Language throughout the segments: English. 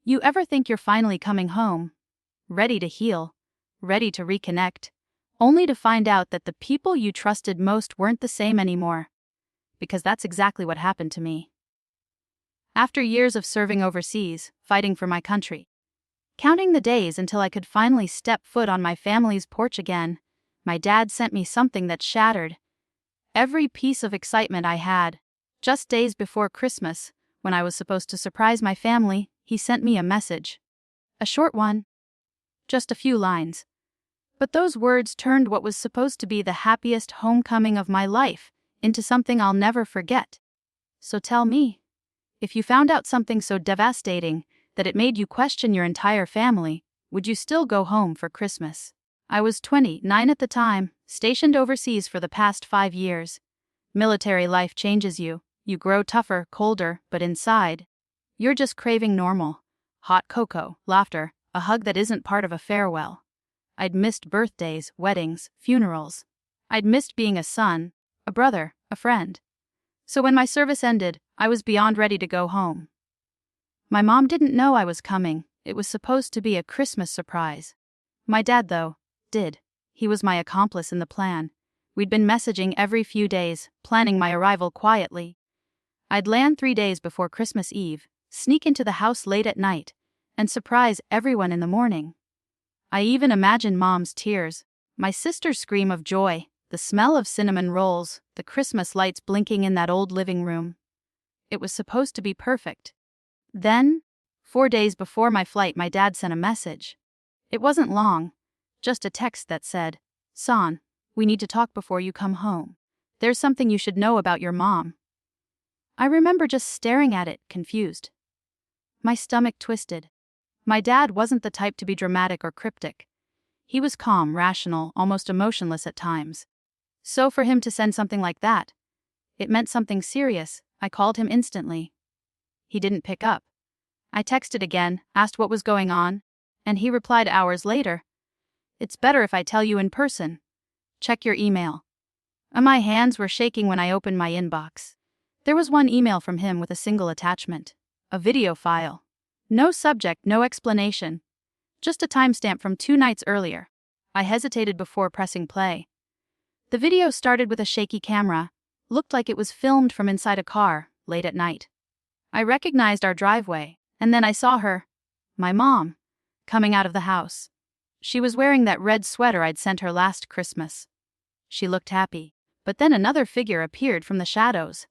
You ever think you're finally coming home, ready to heal, ready to reconnect, only to find out that the people you trusted most weren't the same anymore? Because that's exactly what happened to me. After years of serving overseas, fighting for my country, counting the days until I could finally step foot on my family's porch again, my dad sent me something that shattered every piece of excitement I had. Just days before Christmas, when I was supposed to surprise my family, he sent me a message. A short one. Just a few lines. But those words turned what was supposed to be the happiest homecoming of my life into something I'll never forget. So tell me, if you found out something so devastating that it made you question your entire family, would you still go home for Christmas? I was 29 at the time, stationed overseas for the past 5 years. Military life changes you. You grow tougher, colder, but inside, you're just craving normal. Hot cocoa, laughter, a hug that isn't part of a farewell. I'd missed birthdays, weddings, funerals. I'd missed being a son, a brother, a friend. So when my service ended, I was beyond ready to go home. My mom didn't know I was coming. It was supposed to be a Christmas surprise. My dad, though, did. He was my accomplice in the plan. We'd been messaging every few days, planning my arrival quietly. I'd land 3 days before Christmas Eve, sneak into the house late at night, and surprise everyone in the morning. I even imagined Mom's tears, my sister's scream of joy, the smell of cinnamon rolls, the Christmas lights blinking in that old living room. It was supposed to be perfect. Then, 4 days before my flight, my dad sent a message. It wasn't long, just a text that said, "Son, we need to talk before you come home. There's something you should know about your mom." I remember just staring at it, confused. My stomach twisted. My dad wasn't the type to be dramatic or cryptic. He was calm, rational, almost emotionless at times. So for him to send something like that, it meant something serious. I called him instantly. He didn't pick up. I texted again, asked what was going on, and he replied hours later, "It's better if I tell you in person. Check your email." My hands were shaking when I opened my inbox. There was one email from him with a single attachment. A video file. No subject, no explanation. Just a timestamp from 2 nights earlier. I hesitated before pressing play. The video started with a shaky camera. Looked like it was filmed from inside a car, late at night. I recognized our driveway, and then I saw her, my mom, coming out of the house. She was wearing that red sweater I'd sent her last Christmas. She looked happy, but then another figure appeared from the shadows.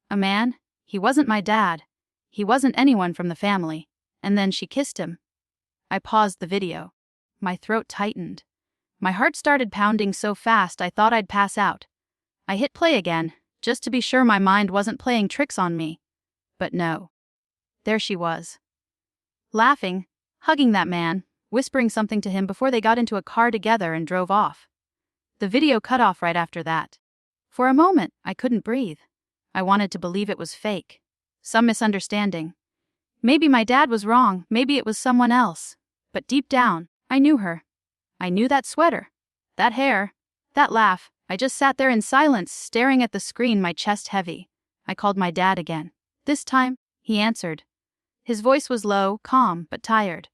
A man. He wasn't my dad. He wasn't anyone from the family. And then she kissed him. I paused the video. My throat tightened. My heart started pounding so fast I thought I'd pass out. I hit play again, just to be sure my mind wasn't playing tricks on me. But no. There she was. Laughing, hugging that man, whispering something to him before they got into a car together and drove off. The video cut off right after that. For a moment, I couldn't breathe. I wanted to believe it was fake. Some misunderstanding. Maybe my dad was wrong, maybe it was someone else. But deep down, I knew her. I knew that sweater, that hair, that laugh. I just sat there in silence, staring at the screen, my chest heavy. I called my dad again. This time, he answered. His voice was low, calm, but tired.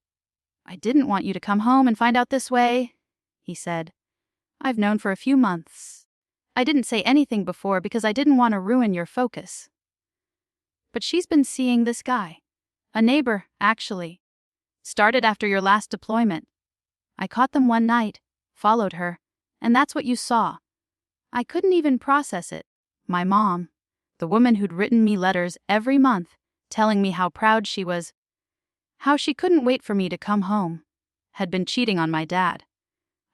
"I didn't want you to come home and find out this way," he said. "I've known for a few months. I didn't say anything before because I didn't want to ruin your focus. But she's been seeing this guy. A neighbor, actually. Started after your last deployment. I caught them one night, followed her, and that's what you saw." I couldn't even process it. My mom, the woman who'd written me letters every month, telling me how proud she was, how she couldn't wait for me to come home, had been cheating on my dad.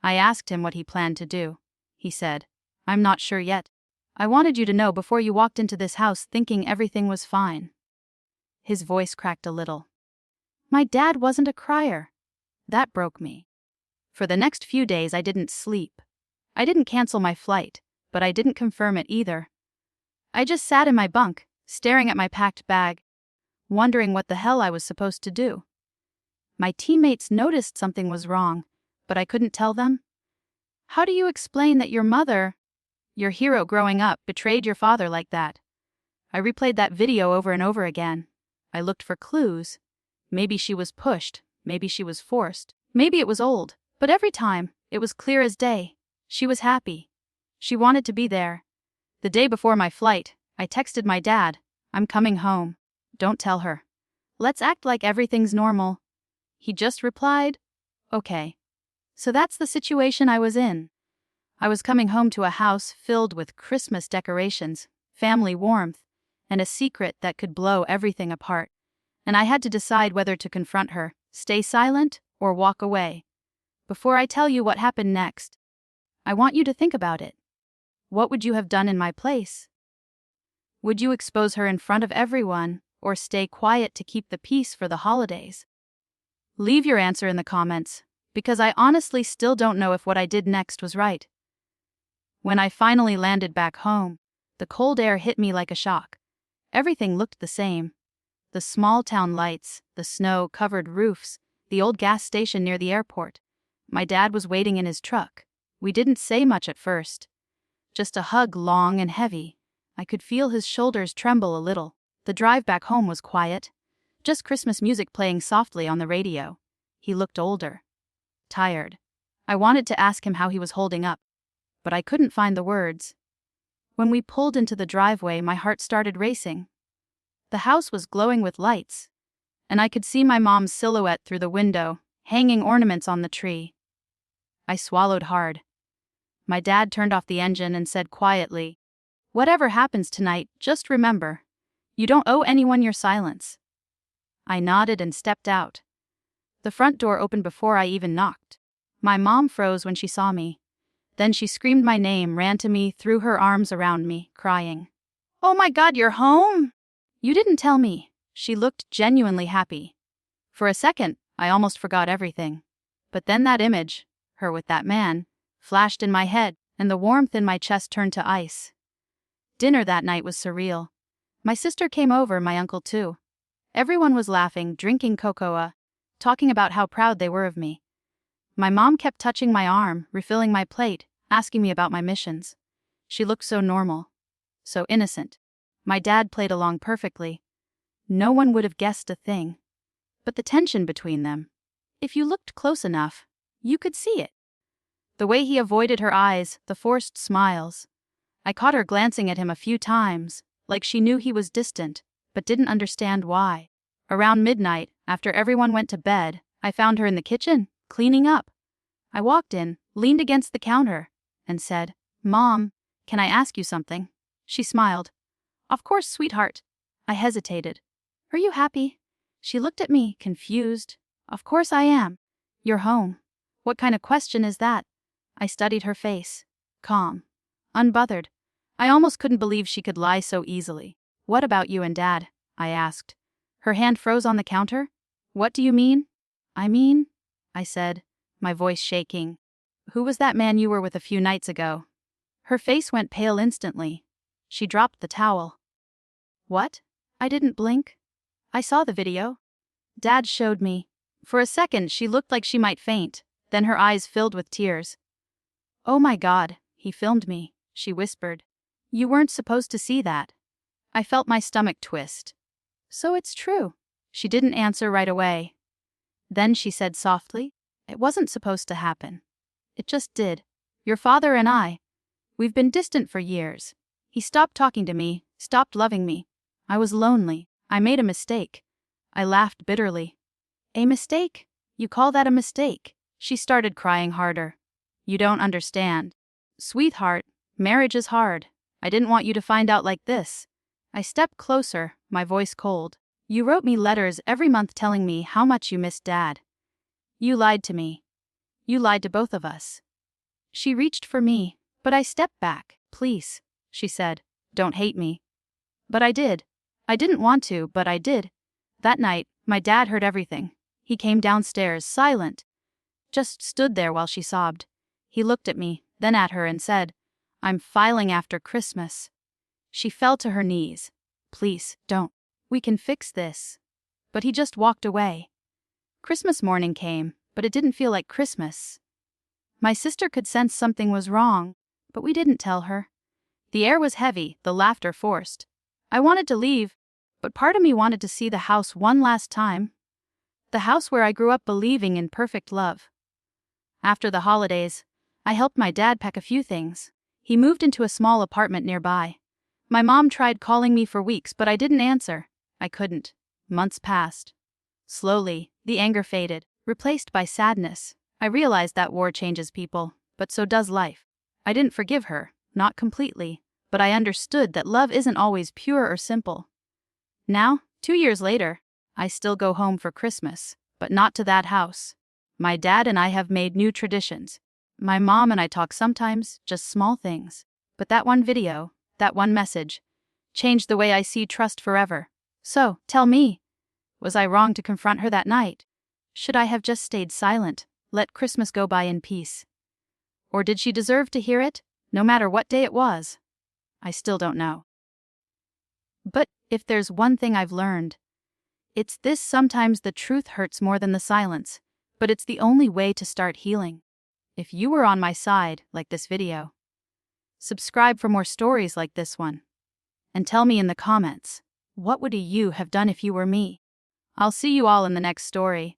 I asked him what he planned to do. He said, "I'm not sure yet. I wanted you to know before you walked into this house thinking everything was fine." His voice cracked a little. My dad wasn't a crier. That broke me. For the next few days I didn't sleep. I didn't cancel my flight, but I didn't confirm it either. I just sat in my bunk, staring at my packed bag, wondering what the hell I was supposed to do. My teammates noticed something was wrong, but I couldn't tell them. How do you explain that your mother, your hero growing up, betrayed your father like that? I replayed that video over and over again. I looked for clues. Maybe she was pushed, maybe she was forced, maybe it was old, but every time, it was clear as day. She was happy. She wanted to be there. The day before my flight, I texted my dad, "I'm coming home. Don't tell her. Let's act like everything's normal." He just replied, "Okay." So that's the situation I was in. I was coming home to a house filled with Christmas decorations, family warmth, and a secret that could blow everything apart. And I had to decide whether to confront her, stay silent, or walk away. Before I tell you what happened next, I want you to think about it. What would you have done in my place? Would you expose her in front of everyone, or stay quiet to keep the peace for the holidays? Leave your answer in the comments, because I honestly still don't know if what I did next was right. When I finally landed back home, the cold air hit me like a shock. Everything looked the same. The small town lights, the snow-covered roofs, the old gas station near the airport. My dad was waiting in his truck. We didn't say much at first. Just a hug, long and heavy. I could feel his shoulders tremble a little. The drive back home was quiet. Just Christmas music playing softly on the radio. He looked older. Tired. I wanted to ask him how he was holding up, but I couldn't find the words. When we pulled into the driveway, my heart started racing. The house was glowing with lights, and I could see my mom's silhouette through the window, hanging ornaments on the tree. I swallowed hard. My dad turned off the engine and said quietly, "Whatever happens tonight, just remember, you don't owe anyone your silence." I nodded and stepped out. The front door opened before I even knocked. My mom froze when she saw me. Then she screamed my name, ran to me, threw her arms around me, crying, "Oh my God, you're home? You didn't tell me." She looked genuinely happy. For a second, I almost forgot everything. But then that image, her with that man, flashed in my head, and the warmth in my chest turned to ice. Dinner that night was surreal. My sister came over, my uncle too. Everyone was laughing, drinking cocoa, talking about how proud they were of me. My mom kept touching my arm, refilling my plate, asking me about my missions. She looked so normal, so innocent. My dad played along perfectly. No one would have guessed a thing. But the tension between them, if you looked close enough, you could see it. The way he avoided her eyes, the forced smiles. I caught her glancing at him a few times, like she knew he was distant, but didn't understand why. Around midnight, after everyone went to bed, I found her in the kitchen, cleaning up. I walked in, leaned against the counter, and said, "Mom, can I ask you something?" She smiled. "Of course, sweetheart." I hesitated. "Are you happy?" She looked at me, confused. "Of course I am. You're home. What kind of question is that?" I studied her face. Calm. Unbothered. I almost couldn't believe she could lie so easily. "What about you and Dad?" I asked. Her hand froze on the counter. "What do you mean?" I said, my voice shaking. "Who was that man you were with a few nights ago?" Her face went pale instantly. She dropped the towel. "What?" I didn't blink. "I saw the video. Dad showed me." For a second, she looked like she might faint, then her eyes filled with tears. "Oh my God, he filmed me," she whispered. "You weren't supposed to see that." I felt my stomach twist. "So it's true." She didn't answer right away. Then she said softly, "It wasn't supposed to happen. It just did. Your father and I, we've been distant for years. He stopped talking to me, stopped loving me. I was lonely. I made a mistake." I laughed bitterly. "A mistake? You call that a mistake?" She started crying harder. "You don't understand. Sweetheart, marriage is hard. I didn't want you to find out like this." I stepped closer, my voice cold. "You wrote me letters every month telling me how much you missed Dad. You lied to me. You lied to both of us." She reached for me, but I stepped back. "Please," she said, "don't hate me." But I did. I didn't want to, but I did. That night, my dad heard everything. He came downstairs, silent. Just stood there while she sobbed. He looked at me, then at her and said, "I'm filing after Christmas." She fell to her knees. "Please, don't. We can fix this." But he just walked away. Christmas morning came, but it didn't feel like Christmas. My sister could sense something was wrong, but we didn't tell her. The air was heavy, the laughter forced. I wanted to leave, but part of me wanted to see the house one last time. the house where I grew up believing in perfect love. After the holidays, I helped my dad pack a few things. He moved into a small apartment nearby. My mom tried calling me for weeks, but I didn't answer. I couldn't. Months passed. Slowly, the anger faded, replaced by sadness. I realized that war changes people, but so does life. I didn't forgive her, not completely, but I understood that love isn't always pure or simple. Now, 2 years later, I still go home for Christmas, but not to that house. My dad and I have made new traditions. My mom and I talk sometimes, just small things. But that one video, that one message, changed the way I see trust forever. So, tell me, was I wrong to confront her that night? Should I have just stayed silent, let Christmas go by in peace? Or did she deserve to hear it, no matter what day it was? I still don't know. But if there's one thing I've learned, it's this: sometimes the truth hurts more than the silence, but it's the only way to start healing. If you were on my side, like this video, subscribe for more stories like this one. And tell me in the comments, what would you have done if you were me? I'll see you all in the next story.